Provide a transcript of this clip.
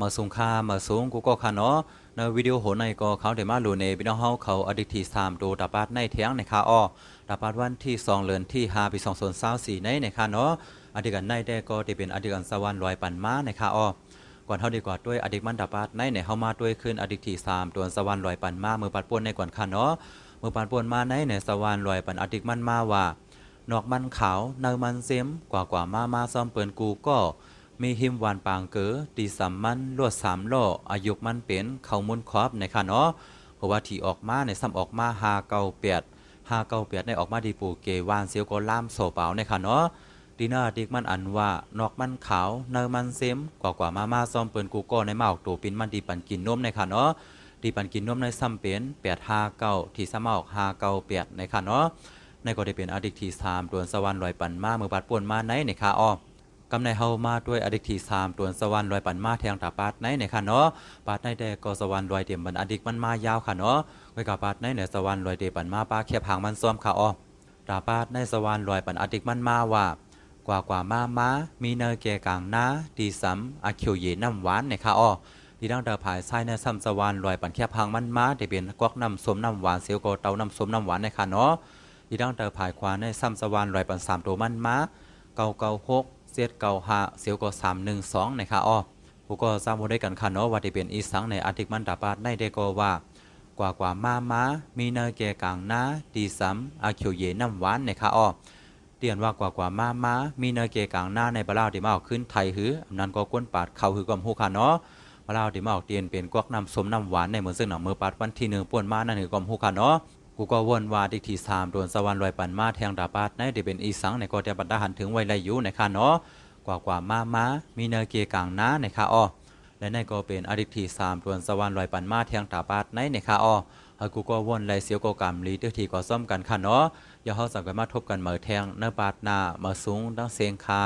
มาสูงค่ามาสูงกูก็ค่ะเนาะในวิดีโอโหในก็เขาเดมาลูเนพี่น้องเฮาเขาอดีตที่3ดูตาปาดในเทียงในค่ะอ้อตาปาดวันที่2เดือนที่5ปี2024ในค่ะเนาะอดีตกันในได้ก็ได้เป็นอดีตกันสวรรค์ลอยปันมาในค่ะอ้อก่อนเฮาดีกว่าด้วยอดีตมันตาปาดในเฮามาด้วยขึ้นอดีตที่3ตัวสวรรค์ลอยปันมามือปัดป่วนในก่อนค่ะเนาะมือปัดป่วนมาในสวรรค์ลอยปันอดีตมันมาว่านอกมันขาวเนมันเสียมกว่ามาซ่อมเปินกูก็มีหิมวานปางเก๋อตีสามมันลวด3ล้ออายุมันเป็นเขามุนครอบในค่ะเนาะเพราะว่าที่ออกมาในซ้ำออกมา598ในออกมาดีปูเกวานเสียวก็ล่ามโซเปาในค่ะเนาะดีน่าดิกมันอันว่านอกมันขาวเนมันเซมกว่ามาซ่อมเปินกูก็ในมาออกตัวปินมันดีปันกินนมในค่ะเนาะดีปันกินนมในซ้ำเป็น859ที่ซ้ำออก598ในค่ะเนาะในก็ได้เป็นอดีตที่3ตัวสวรรค์ลอยปันมาเมื่อบัดป่วนมาในค่ะอ้อกำในเฮามาด้วยอดีตที่3ตัวสวรรค์ลอยปันมาแทงตาปาดในค่ะเนาะปาดในแดก็สวรรค์ลอยเต็มบันอดีตมันมายาวค่ะเนาะไว้กับปาดในสวรรค์ลอยเตปันมาปาแคบหางมันซ้อมค่ะอ้อตาปาดในสวรรค์ลอยปันอดีตมันมาว่ากว่ามามีเนยแก่กลางนาดีซ้ำอาคิวเยน้ำหวานในค่ะอ้อดีดังเดาผายไส้ในซ้ำสวรรค์ลอยปันแคบหางมันมาได้เป็นกวักน้ำส้มน้ำหวานเสียวก็เตาน้ำส้มน้ำหวานในค่ะเนาะดีดังเดาผายควาในซ้ำสวรรค์ลอยปัน3ตัวมันมา996เสียวก็312นะคะอ้อผู้ก็ทราบว่าได้กันค่ะเนาะว่าที่เป็นอีสังในอาทิตย์มันตาปาดในเดก็ว่ากว่ามามีเนยแก่กลางนาดีซ้ำอาคิวเยน้ำหวานนะคะอ้อเตียนว่ากว่ามามีเนยแก่กลางนาในบลาวที่มาออกขึ้นไทยหืออำนั้นก็ก้นปาดเข่าหือกอมฮูค่ะเนาะบลาวที่มาออกเตียนเป็นกวักน้ำส้มน้ำหวานในเหมือนซึ่งหนังมือปาดวันที่1ป่วนมานั่นหือกอมฮูค่ะเนาะกูก็วนว่าดิที่3โดนสวรรค์ลอยปันมาแทงตาปาดในได้เป็นอีสังในก็จะบรรดาหันถึงไวไลอยู่นะคะเนาะกว่ามามีเนยเกกลางนาในค่ะอ้อและในก็เป็นอดีตที่3ตัวสวรรค์ลอยปันมาเทียงตาปาดในค่ะอ้อเฮากูก็วนไลเสียวก็กำลีตื้อที่ก็ซ่อมกันค่ะเนาะอย่าเฮาสังกันมาทบกันเหมือแทงเนื้อปาดหน้ามาสูงดังเสียงค่ะ